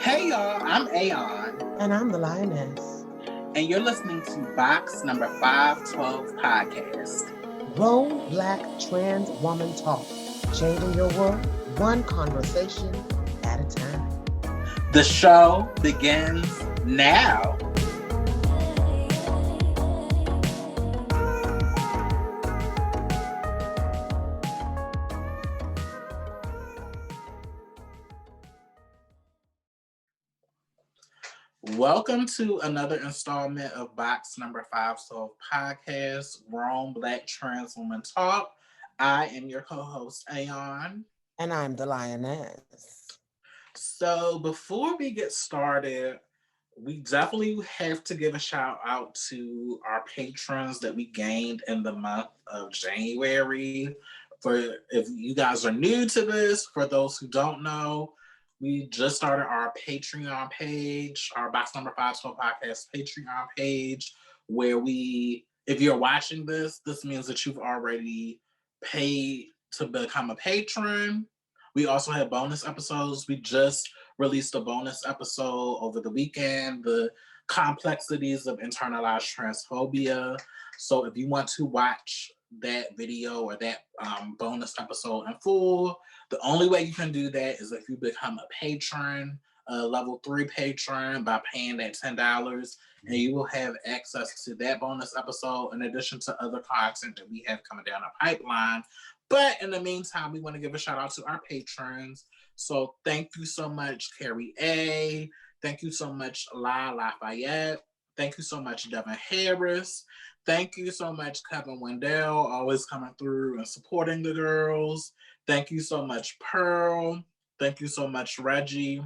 Hey y'all, I'm Aeon. And I'm the Lioness. And you're listening to Box number 512 podcast. Grown Black Trans Woman Talk. Changing your world one conversation at a time. The show begins now. Welcome to another installment of Box number 512 podcast, Grown Black Trans Woman Talk. I am your co-host, Aeon. And I'm the Lioness. So before we get started, we definitely have to give a shout out to our patrons that we gained in the month of January. For if you guys are new to this, for those who don't know, we just started our Patreon page, our Box Number 512 Podcast Patreon page, where if you're watching this means that you've already paid to become a patron. We also have bonus episodes. We just released a bonus episode over the weekend, the complexities of internalized transphobia. So if you want to watch that video or that bonus episode in full, the only way you can do that is if you become a patron, a level 3 patron, by paying that $10, and you will have access to that bonus episode in addition to other content that we have coming down the pipeline. But in the meantime, we want to give a shout out to our patrons. So thank you so much, Carrie A. Thank you so much, La Lafayette. Thank you so much, Devin Harris. Thank you so much, Kevin Wendell, always coming through and supporting the girls. Thank you so much, Pearl. Thank you so much, Reggie.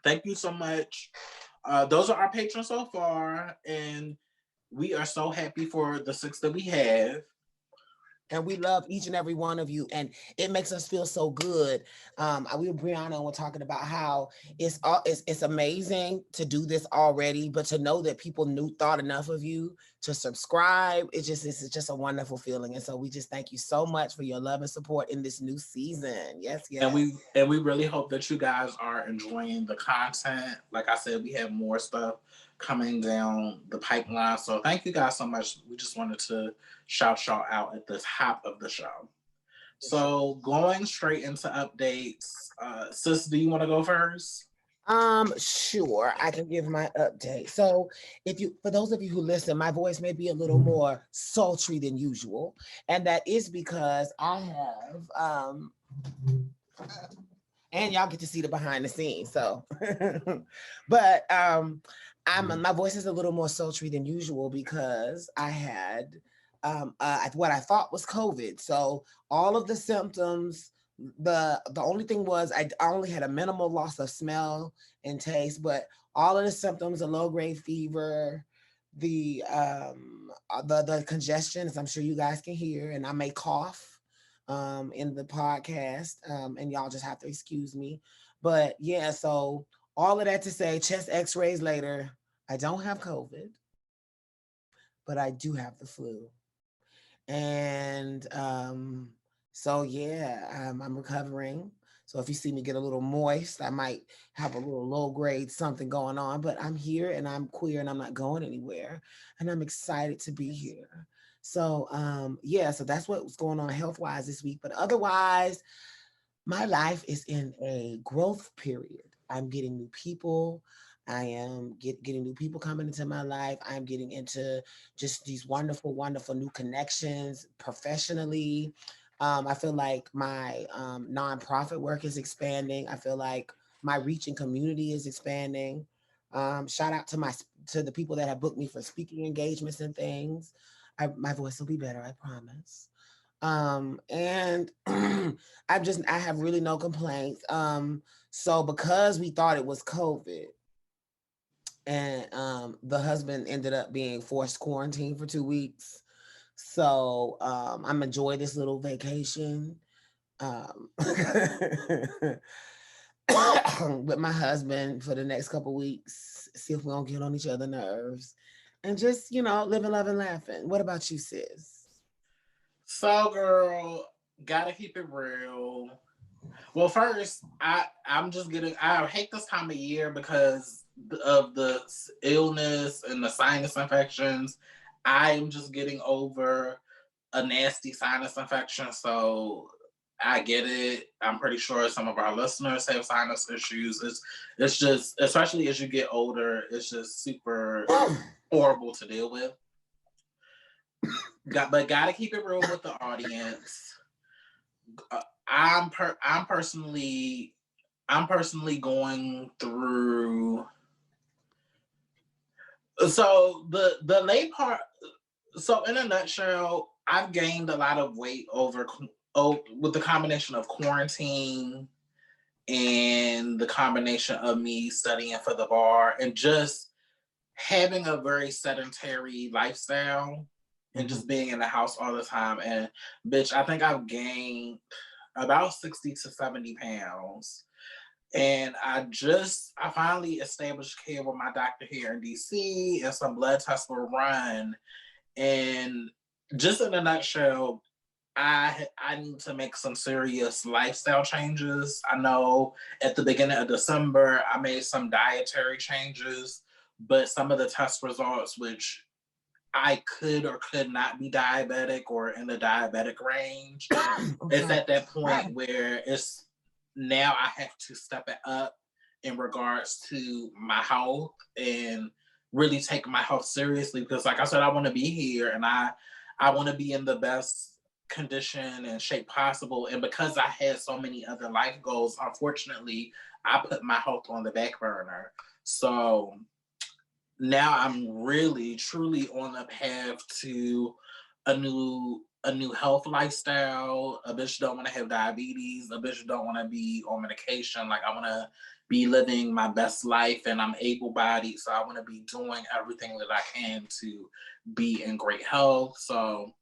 Thank you so much. Those are our patrons so far, and we are so happy for the 6 that we have. And we love each and every one of you, and it makes us feel so good. We were Brianna and we're talking about how it's amazing to do this already, but to know that people thought enough of you to subscribe, it's just a wonderful feeling. And so we just thank you so much for your love and support in this new season. Yes. And we really hope that you guys are enjoying the content. Like I said, we have more stuff coming down the pipeline. So thank you guys so much. We just wanted to shout y'all out at the top of the show. So going straight into updates, sis, do you want to go first? Sure, I can give my update. So for those of you who listen, my voice may be a little more sultry than usual, and that is because I have and y'all get to see the behind the scenes. So but my voice is a little more sultry than usual because I had what I thought was COVID. So all of the symptoms, the only thing was I only had a minimal loss of smell and taste, but all of the symptoms, a low grade fever, the congestion, as I'm sure you guys can hear, and I may cough in the podcast, and y'all just have to excuse me. But yeah, so all of that to say, chest x-rays later, I don't have COVID, but I do have the flu. And so yeah, I'm recovering. So if you see me get a little moist, I might have a little low grade something going on, but I'm here and I'm queer and I'm not going anywhere. And I'm excited to be here. So yeah, so that's what's going on health-wise this week. But otherwise, my life is in a growth period. I'm getting new people. I am getting new people coming into my life. I'm getting into just these wonderful, wonderful new connections professionally. I feel like my nonprofit work is expanding. I feel like my reach and community is expanding. Shout out to the people that have booked me for speaking engagements and things. My voice will be better, I promise. And I have really no complaints. So because we thought it was COVID, and the husband ended up being forced quarantine for 2 weeks. So I'm enjoying this little vacation with my husband for the next couple weeks, see if we don't get on each other's nerves, and just, living, loving, laughing. What about you, sis? So, girl, gotta keep it real. Well, first, I'm just getting. I hate this time of year because of the illness and the sinus infections. I am just getting over a nasty sinus infection, so I get it. I'm pretty sure some of our listeners have sinus issues. It's just, especially as you get older, it's just super horrible to deal with. But gotta keep it real with the audience. I'm personally going through. So the late part. So in a nutshell, I've gained a lot of weight with the combination of quarantine and the combination of me studying for the bar and just having a very sedentary lifestyle and Mm-hmm. just being in the house all the time. And bitch, I think I've gained about 60 to 70 pounds. And I finally established care with my doctor here in DC, and some blood tests were run. And just in a nutshell, I need to make some serious lifestyle changes. I know at the beginning of December I made some dietary changes, but some of the test results, which I could or could not be diabetic or in the diabetic range, I'm it's sorry. at that point where it's now I have to step it up in regards to my health and really take my health seriously because like I said, I want to be here and I want to be in the best condition and shape possible. And because I had so many other life goals, unfortunately, I put my health on the back burner. So now I'm really truly on a path to a new health lifestyle. A bitch don't want to have diabetes. A bitch don't want to be on medication. Like I want to be living my best life, and I'm able-bodied, so I want to be doing everything that I can to be in great health. So,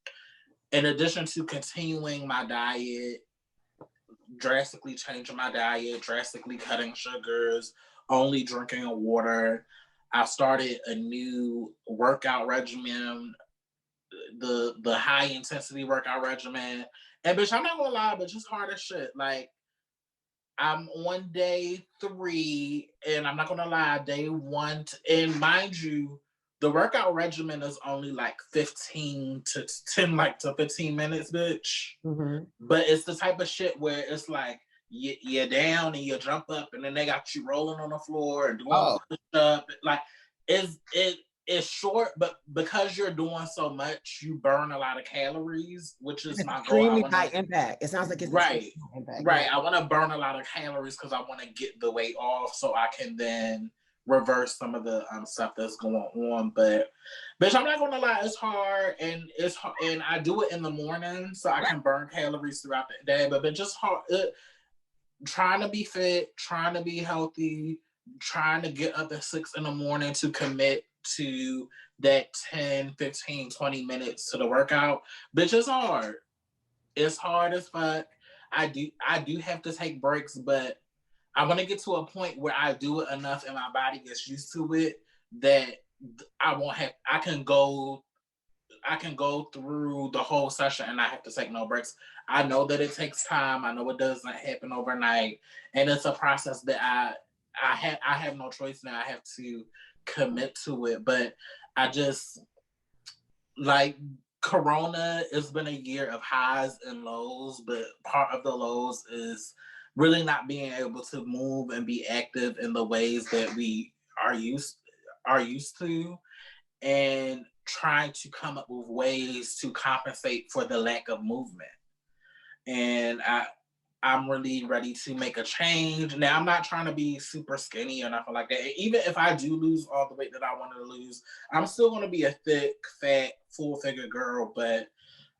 in addition to continuing my diet, drastically changing my diet, drastically cutting sugars, only drinking water. I started a new workout regimen, the high intensity workout regimen. And bitch, I'm not gonna lie, but just hard as shit. Like I'm on day 3, and I'm not gonna lie, day 1, and mind you, the workout regimen is only like 15 to 10, like to 15 minutes, bitch. Mm-hmm. But it's the type of shit where it's like you're down and you jump up, and then they got you rolling on the floor and doing Oh, push up. Like it's short, but because you're doing so much, you burn a lot of calories, which is it's my goal. I extremely want high to impact. It sounds like it's extremely right, high impact. Yeah. right. I want to burn a lot of calories because I want to get the weight off, so I can then reverse some of the stuff that's going on. But bitch, I'm not gonna lie, it's hard, and it's hard, and I do it in the morning so I can burn calories throughout the day. But just hard, trying to be fit, trying to be healthy, trying to get up at 6 in the morning to commit to that 10, 15, 20 minutes to the workout. Bitch, it's hard. It's hard as fuck. I do have to take breaks, but I want to get to a point where I do it enough and my body gets used to it that I won't have I can go through the whole session and I have to take no breaks. I know that it takes time. I know it doesn't happen overnight, and it's a process that I have no choice now. I have to commit to it, but I just like Corona. It's been a year of highs and lows, but part of the lows is really not being able to move and be active in the ways that we are used to, and trying to come up with ways to compensate for the lack of movement. And I'm really ready to make a change. Now I'm not trying to be super skinny or nothing like that. Even if I do lose all the weight that I want to lose, I'm still going to be a thick, fat, full figure girl. But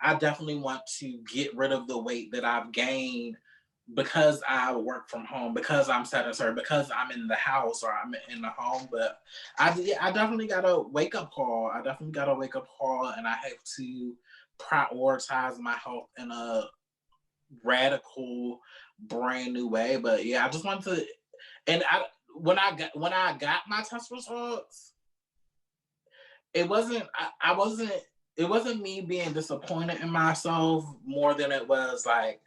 I definitely want to get rid of the weight that I've gained because I work from home, because I'm sedentary, because I'm in the house or I'm in the home. But I definitely got a wake up call. I definitely got a wake up call, and I have to prioritize my health in a radical, brand new way. But yeah, I just wanted to, and when I got my test results, it wasn't me being disappointed in myself more than it was like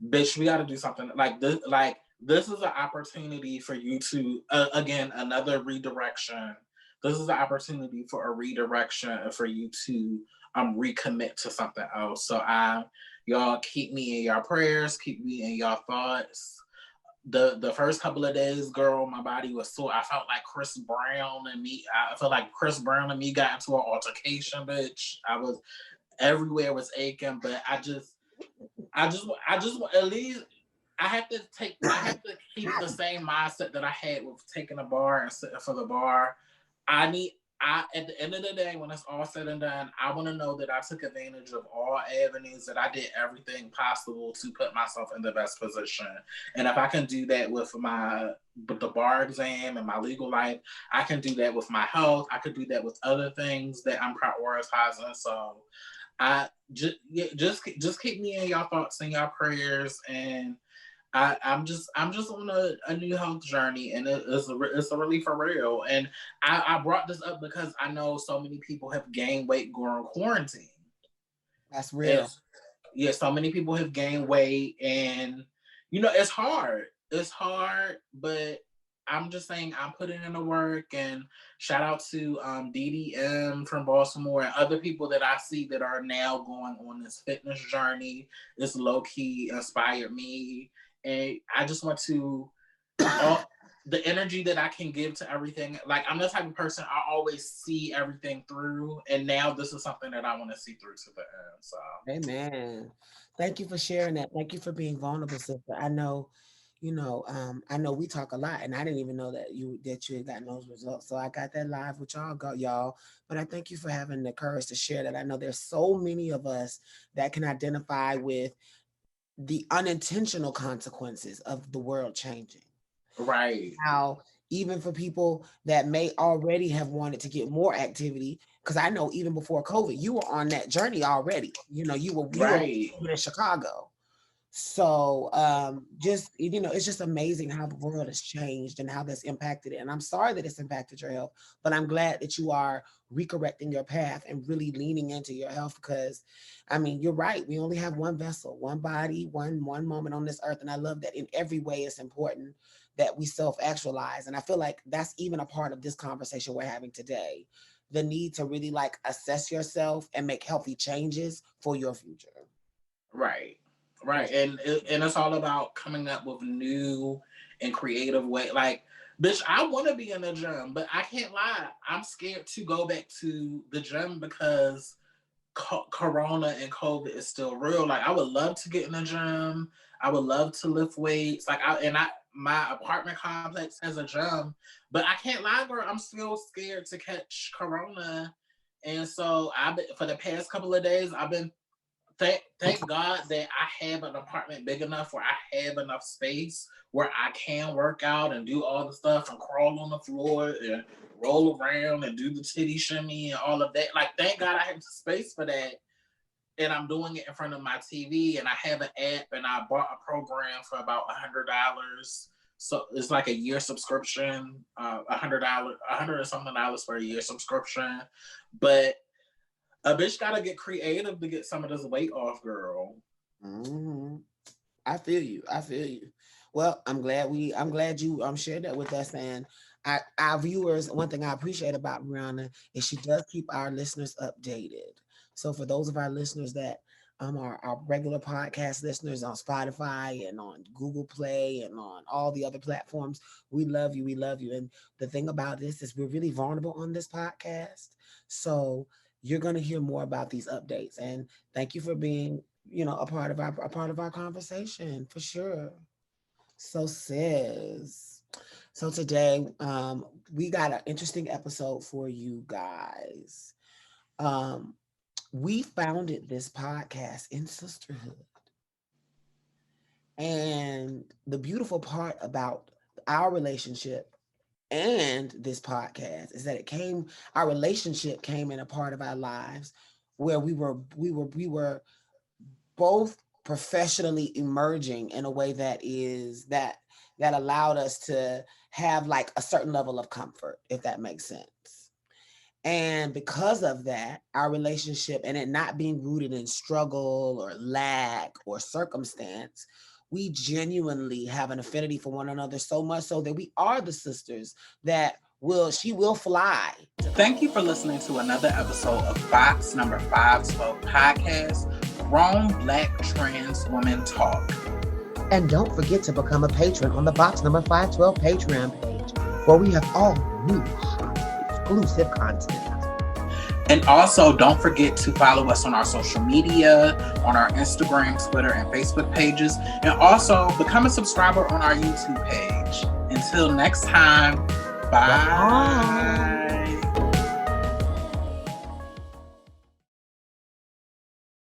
bitch, we got to do something like this. Like this is an opportunity for you to again another redirection. This is an opportunity for a redirection and for you to recommit to something else. So I y'all keep me in your prayers, keep me in your thoughts. The first couple of days, girl, my body was sore. I felt like Chris Brown and me. I felt like Chris Brown and me got into an altercation, bitch. I was everywhere was aching, but I just at least I have to keep the same mindset that I had with taking a bar and sitting for the bar. I need I at the end of the day, when it's all said and done, I want to know that I took advantage of all avenues, that I did everything possible to put myself in the best position. And if I can do that with the bar exam and my legal life, I can do that with my health. I could do that with other things that I'm prioritizing. So I just keep me in your thoughts and your prayers, and I'm just on a new health journey, and it's a really for real. And I brought this up because I know so many people have gained weight during quarantine. That's real. It's yeah, so many people have gained weight, and it's hard. It's hard, but I'm just saying I'm putting in the work. And shout out to DDM from Baltimore and other people that I see that are now going on this fitness journey. This low key inspired me, and I just want to all the energy that I can give to everything. Like I'm the type of person I always see everything through, and now this is something that I want to see through to the end. So Amen. Thank you for sharing that. Thank you for being vulnerable, sister. I know, I know we talk a lot, and I didn't even know that you had gotten those results. So I got that live with y'all. But I thank you for having the courage to share that. I know there's so many of us that can identify with the unintentional consequences of the world changing. right, How even for people that may already have wanted to get more activity, because I know even before COVID, you were on that journey already. You were right, in Chicago. So just it's just amazing how the world has changed and how that's impacted it. And I'm sorry that it's impacted your health, but I'm glad that you are recorrecting your path and really leaning into your health because I mean you're right. We only have one vessel, one body, one moment on this earth. And I love that in every way it's important that we self-actualize. And I feel like that's even a part of this conversation we're having today. The need to really like assess yourself and make healthy changes for your future. right, right. And it's all about coming up with new and creative way. Like, bitch, I want to be in the gym, but I can't lie. I'm scared to go back to the gym because Corona and COVID is still real. Like, I would love to get in the gym. I would love to lift weights. My apartment complex has a gym, but I can't lie, girl. I'm still scared to catch Corona. And so for the past couple of days, I've been thank God that I have an apartment big enough where I have enough space where I can work out and do all the stuff and crawl on the floor and roll around and do the titty shimmy and all of that. Like, thank God I have the space for that. And I'm doing it in front of my TV, and I have an app, and I bought a program for about $100. So it's like a year subscription, $100, $100 and something for a year subscription. But a bitch gotta get creative to get some of this weight off, girl. Hmm. I feel you. I feel you. Well, I'm glad you shared that with us. And our viewers, one thing I appreciate about Brianna is she does keep our listeners updated. So for those of our listeners that are our regular podcast listeners on Spotify and on Google Play and on all the other platforms, we love you. We love you. And the thing about this is we're really vulnerable on this podcast. So you're gonna hear more about these updates. And thank you for being a part of our conversation for sure. So sis, so today we got an interesting episode for you guys. um we founded this podcast in sisterhood, and the beautiful part about our relationship and this podcast is that our relationship came in a part of our lives where we were both professionally emerging in a way that allowed us to have like a certain level of comfort, if that makes sense. And because of that, our relationship and it not being rooted in struggle or lack or circumstance, we genuinely have an affinity for one another, so much so that we are the sisters that she will fly. Thank you for listening to another episode of Box Number 512 Podcast, Grown Black Trans Women Talk. And don't forget to become a patron on the Box Number 512 Patreon page, where we have all new exclusive content. And also, don't forget to follow us on our social media, on our Instagram, Twitter, and Facebook pages. And also, become a subscriber on our YouTube page. Until next time, bye.